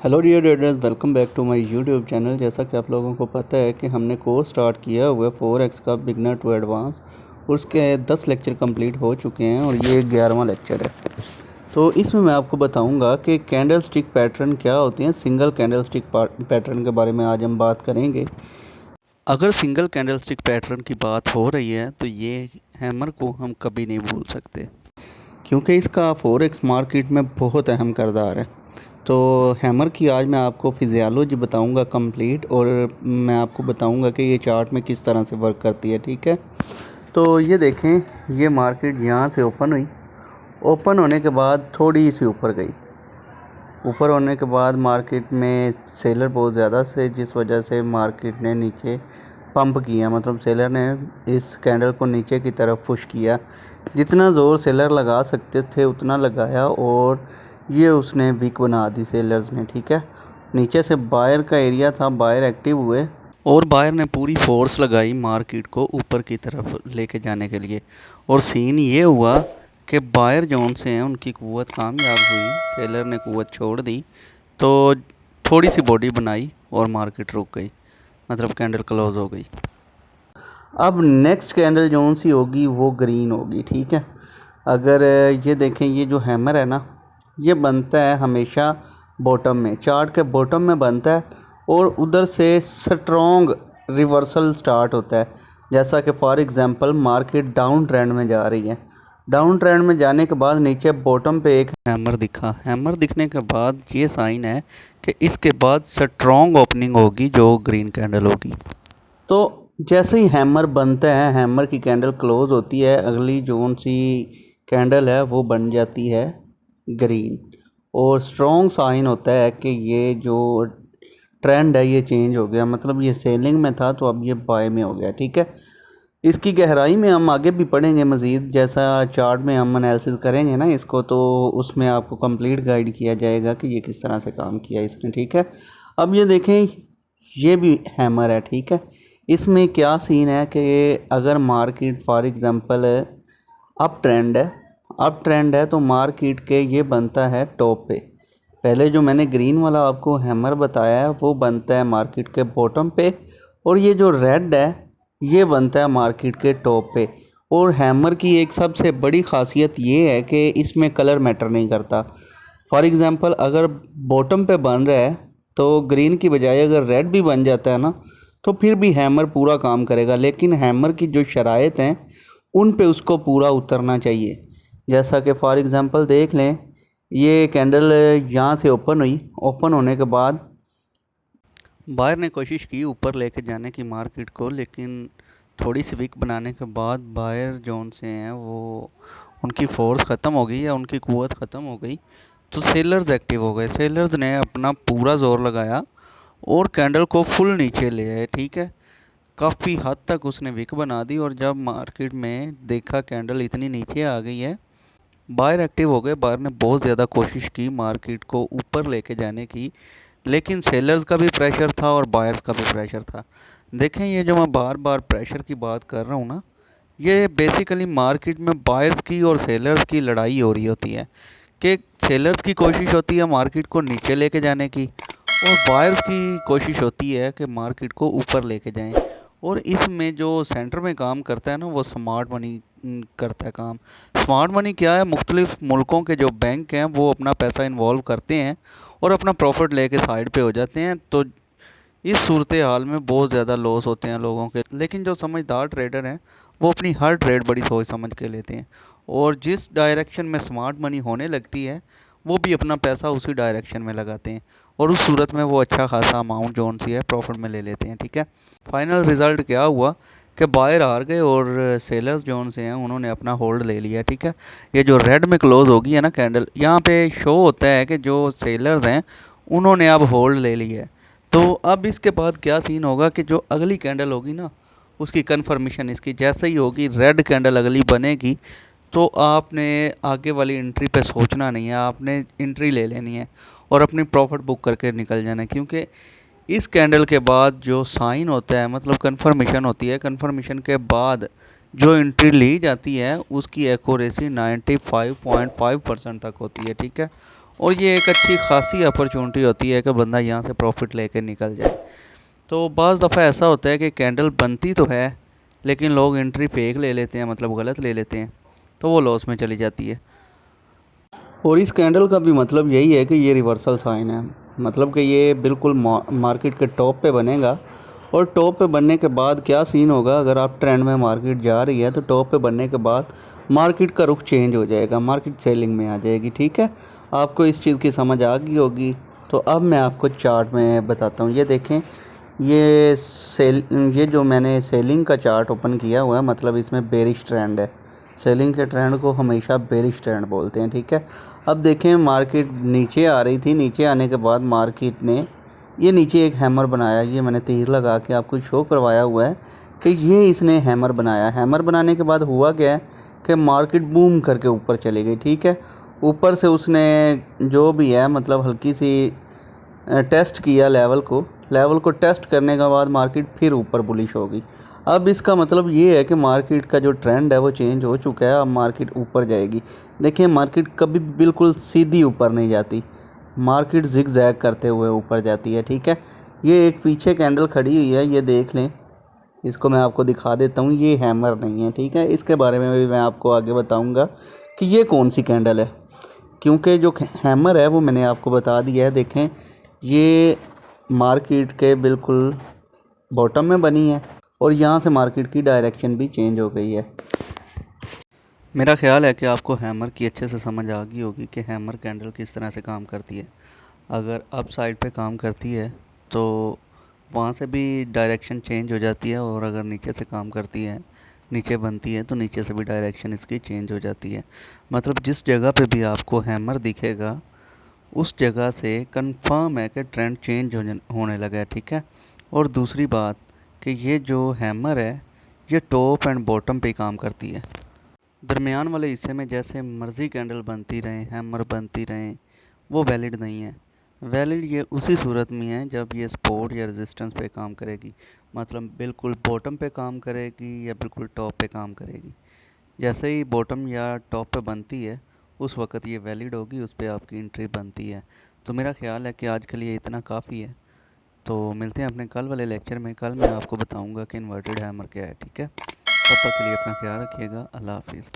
Hello dear traders, welcome back to my YouTube channel. जैसा कि आप लोगों को पता है कि हमने कोर्स स्टार्ट किया हुआ है फॉरेक्स का बिगनर टू एडवांस। उसके 10 लेक्चर कंप्लीट हो चुके हैं और ये 11वां लेक्चर है। तो इसमें मैं आपको बताऊंगा कि कैंडल स्टिक पैटर्न क्या होते हैं। सिंगल कैंडल स्टिक पैटर्न के बारे में आज हम बात करेंगे। अगर सिंगल कैंडल स्टिक पैटर्न की बात हो रही है तो ये हैमर को हम कभी नहीं भूल सकते, क्योंकि इसका फॉरेक्स मार्केट में बहुत अहम किरदार है। तो हैमर की आज मैं आपको फिजियोलॉजी बताऊंगा कंप्लीट, और मैं आपको बताऊंगा कि ये चार्ट में किस तरह से वर्क करती है। ठीक है, तो ये देखें, ये मार्केट यहाँ से ओपन हुई। ओपन होने के बाद थोड़ी सी ऊपर गई। ऊपर होने के बाद मार्केट में सेलर बहुत ज़्यादा से, जिस वजह से मार्केट ने नीचे पंप किया, मतलब सेलर ने इस कैंडल को नीचे की तरफ पुश किया। जितना ज़ोर सेलर लगा सकते थे उतना लगाया और ये उसने वीक बना दी सेलर्स ने। ठीक है, नीचे से बायर का एरिया था, बायर एक्टिव हुए और बायर ने पूरी फोर्स लगाई मार्केट को ऊपर की तरफ लेके जाने के लिए। और सीन ये हुआ कि बायर जोन से हैं उनकी कुव्वत कामयाब हुई, सेलर ने कुव्वत छोड़ दी, तो थोड़ी सी बॉडी बनाई और मार्केट रुक गई, मतलब कैंडल क्लोज हो गई। अब नेक्स्ट कैंडल जोन सी होगी वो ग्रीन होगी। ठीक है, अगर ये देखें, ये जो हैमर है ना, ये बनता है हमेशा बॉटम में, चार्ट के बॉटम में बनता है और उधर से स्ट्रॉन्ग रिवर्सल स्टार्ट होता है। जैसा कि for example market down trend में जा रही है, डाउन ट्रेंड में जाने के बाद नीचे बॉटम पे एक हैमर दिखा। हैमर दिखने के बाद ये साइन है कि इसके बाद स्ट्रॉन्ग ओपनिंग होगी जो ग्रीन कैंडल होगी। तो जैसे ही हैमर बनता है, हैमर की कैंडल क्लोज होती है, अगली जोन सी कैंडल है वो बन जाती है ग्रीन, और स्ट्रॉन्ग साइन होता है कि ये जो ट्रेंड है ये चेंज हो गया, मतलब ये सेलिंग में था तो अब ये बाय में हो गया। ठीक है, इसकी गहराई में हम आगे भी पढ़ेंगे मज़ीद, जैसा चार्ट में हम एनालिसिस करेंगे ना इसको, तो उसमें आपको कंप्लीट गाइड किया जाएगा कि ये किस तरह से काम किया इसने। ठीक है, अब ये देखें, ये भी हैमर है। ठीक है, इसमें क्या सीन है कि अगर market for example up trend है, अप ट्रेंड है तो मार्केट के ये बनता है टॉप पे। पहले जो मैंने ग्रीन वाला आपको हैमर बताया है वो बनता है मार्केट के बॉटम पे, और ये जो रेड है ये बनता है मार्केट के टॉप पे। और हैमर की एक सबसे बड़ी ख़ासियत ये है कि इसमें कलर मैटर नहीं करता। फॉर एग्ज़ाम्पल अगर बॉटम पे बन रहा है तो ग्रीन की बजाय अगर रेड भी बन जाता है ना, तो फिर भी हैमर पूरा काम करेगा। लेकिन हैमर की जो शराइत हैं उन पे उसको पूरा उतरना चाहिए। जैसा कि फॉर एग्ज़ाम्पल देख लें, ये कैंडल यहाँ से ओपन हुई, ओपन होने के बाद बायर ने कोशिश की ऊपर लेके जाने की मार्केट को, लेकिन थोड़ी सी वीक बनाने के बाद बायर जोन से हैं वो, उनकी फोर्स ख़त्म हो गई या उनकी कुव्वत ख़त्म हो गई, तो सेलर्स एक्टिव हो गए। सेलर्स ने अपना पूरा ज़ोर लगाया और कैंडल को फुल नीचे ले आए। ठीक है, काफ़ी हद तक उसने विक बना दी, और जब मार्केट में देखा कैंडल इतनी नीचे आ गई है, बायर एक्टिव हो गए। बायर ने बहुत ज़्यादा कोशिश की मार्केट को ऊपर लेके जाने की, लेकिन सेलर्स का भी प्रेशर था और बायर्स का भी प्रेशर था। देखें, ये जो मैं बार बार प्रेशर की बात कर रहा हूँ ना, ये बेसिकली मार्केट में बायर्स की और सेलर्स की लड़ाई हो रही होती है कि सेलर्स की कोशिश होती है मार्केट को नीचे लेके जाने की, और बायर्स की कोशिश होती है कि मार्केट को ऊपर लेके जाएं। और इसमें जो सेंटर में काम करता है ना, वो स्मार्ट मनी करता है काम। स्मार्ट मनी क्या है? मुख्तलिफ मुल्कों के जो बैंक हैं वो अपना पैसा इन्वॉल्व करते हैं और अपना प्रॉफिट लेके साइड पे हो जाते हैं। तो इस सूरत हाल में बहुत ज़्यादा लॉस होते हैं लोगों के। लेकिन जो समझदार ट्रेडर हैं वो अपनी हर ट्रेड बड़ी सोच समझ के लेते हैं, और जिस डायरेक्शन में स्मार्ट मनी होने लगती है वो भी अपना पैसा उसी डायरेक्शन में लगाते हैं, और उस सूरत में वो अच्छा खासा अमाउंट जोन सी है प्रॉफिट में ले लेते हैं। ठीक है, फाइनल रिज़ल्ट क्या हुआ कि बायर हार गए और सेलर्स जोन से हैं उन्होंने अपना होल्ड ले लिया। ठीक है, ये जो रेड में क्लोज होगी है ना कैंडल, यहाँ पे शो होता है कि जो सेलर्स हैं उन्होंने अब होल्ड ले लिया है। तो अब इसके बाद क्या सीन होगा कि जो अगली कैंडल होगी ना, उसकी कन्फर्मेशन इसकी जैसे ही होगी, रेड कैंडल अगली बनेगी, तो आपने आगे वाली एंट्री पे सोचना नहीं है, आपने एंट्री ले लेनी है और अपनी प्रॉफिट बुक करके निकल जाना है। क्योंकि इस कैंडल के बाद जो साइन होता है, मतलब कन्फर्मेशन होती है, कन्फर्मेशन के बाद जो एंट्री ली जाती है उसकी एक्यूरेसी 95.5% तक होती है। ठीक है, और ये एक अच्छी खासी अपॉर्चुनिटी होती है कि बंदा यहाँ से प्रॉफिट लेकर निकल जाए। तो बाज़ दफ़ा ऐसा होता है कि कैंडल बनती तो है लेकिन लोग एंट्री फेक ले लेते हैं, मतलब गलत ले लेते हैं, तो वो लॉस में चली जाती है। और इस कैंडल का भी मतलब यही है कि ये रिवर्सल साइन है, मतलब कि ये बिल्कुल मार्केट के टॉप पे बनेगा। और टॉप पे बनने के बाद क्या सीन होगा, अगर आप ट्रेंड में मार्केट जा रही है तो टॉप पे बनने के बाद मार्केट का रुख चेंज हो जाएगा, मार्केट सेलिंग में आ जाएगी। ठीक है, आपको इस चीज़ की समझ आ गई होगी। तो अब मैं आपको चार्ट में बताता हूँ। ये देखें, ये जो मैंने सेलिंग का चार्ट ओपन किया हुआ है, मतलब इसमें बेरिश ट्रेंड है। सेलिंग के ट्रेंड को हमेशा बेरिश ट्रेंड बोलते हैं। ठीक है, अब देखें मार्केट नीचे आ रही थी, नीचे आने के बाद मार्केट ने ये नीचे एक हैमर बनाया। ये मैंने तीर लगा के आपको शो करवाया हुआ है कि ये इसने हैमर बनाया। हैमर बनाने के बाद हुआ क्या है कि मार्केट बूम करके ऊपर चली गई। ठीक है, ऊपर से उसने जो भी है मतलब हल्की सी टेस्ट किया लेवल को टेस्ट करने के बाद मार्केट फिर ऊपर बुलिश होगी। अब इसका मतलब ये है कि मार्केट का जो ट्रेंड है वो चेंज हो चुका है, अब मार्केट ऊपर जाएगी। देखिए, मार्केट कभी बिल्कुल सीधी ऊपर नहीं जाती, मार्केट जिग जैग करते हुए ऊपर जाती है। ठीक है, ये एक पीछे कैंडल खड़ी हुई है, ये देख लें, इसको मैं आपको दिखा देता हूँ। ये हैमर नहीं है, ठीक है, इसके बारे में भी मैं आपको आगे बताऊँगा कि ये कौन सी कैंडल है, क्योंकि जो हैमर है वो मैंने आपको बता दिया है। देखें, ये मार्केट के बिल्कुल बॉटम में बनी है और यहाँ से मार्केट की डायरेक्शन भी चेंज हो गई है। मेरा ख्याल है कि आपको हैमर की अच्छे से समझ आ गई होगी कि हैमर कैंडल किस तरह से काम करती है। अगर अप साइड पे काम करती है तो वहाँ से भी डायरेक्शन चेंज हो जाती है, और अगर नीचे से काम करती है, नीचे बनती है, तो नीचे से भी डायरेक्शन इसकी चेंज हो जाती है। मतलब जिस जगह पे भी आपको हैमर दिखेगा उस जगह से कंफर्म है कि ट्रेंड चेंज होने लगा है। ठीक है, और दूसरी बात कि ये जो हैमर है ये टॉप एंड बॉटम पे काम करती है। दरमियान वाले हिस्से में जैसे मर्ज़ी कैंडल बनती रहें, हैमर बनती रहें, वो वैलिड नहीं है। वैलिड ये उसी सूरत में है जब ये सपोर्ट या रेजिस्टेंस पे काम करेगी, मतलब बिल्कुल बॉटम पे काम करेगी या बिल्कुल टॉप पे काम करेगी। जैसे ही बॉटम या टॉप पे बनती है उस वक़्त ये वैलिड होगी, उस पर आपकी एंट्री बनती है। तो मेरा ख्याल है कि आज के लिए इतना काफ़ी है। तो मिलते हैं अपने कल वाले लेक्चर में। कल मैं आपको बताऊंगा कि इन्वर्टेड हैमर क्या है। ठीक है, तब तक के लिए अपना ख्याल रखिएगा। अल्लाह हाफिज़।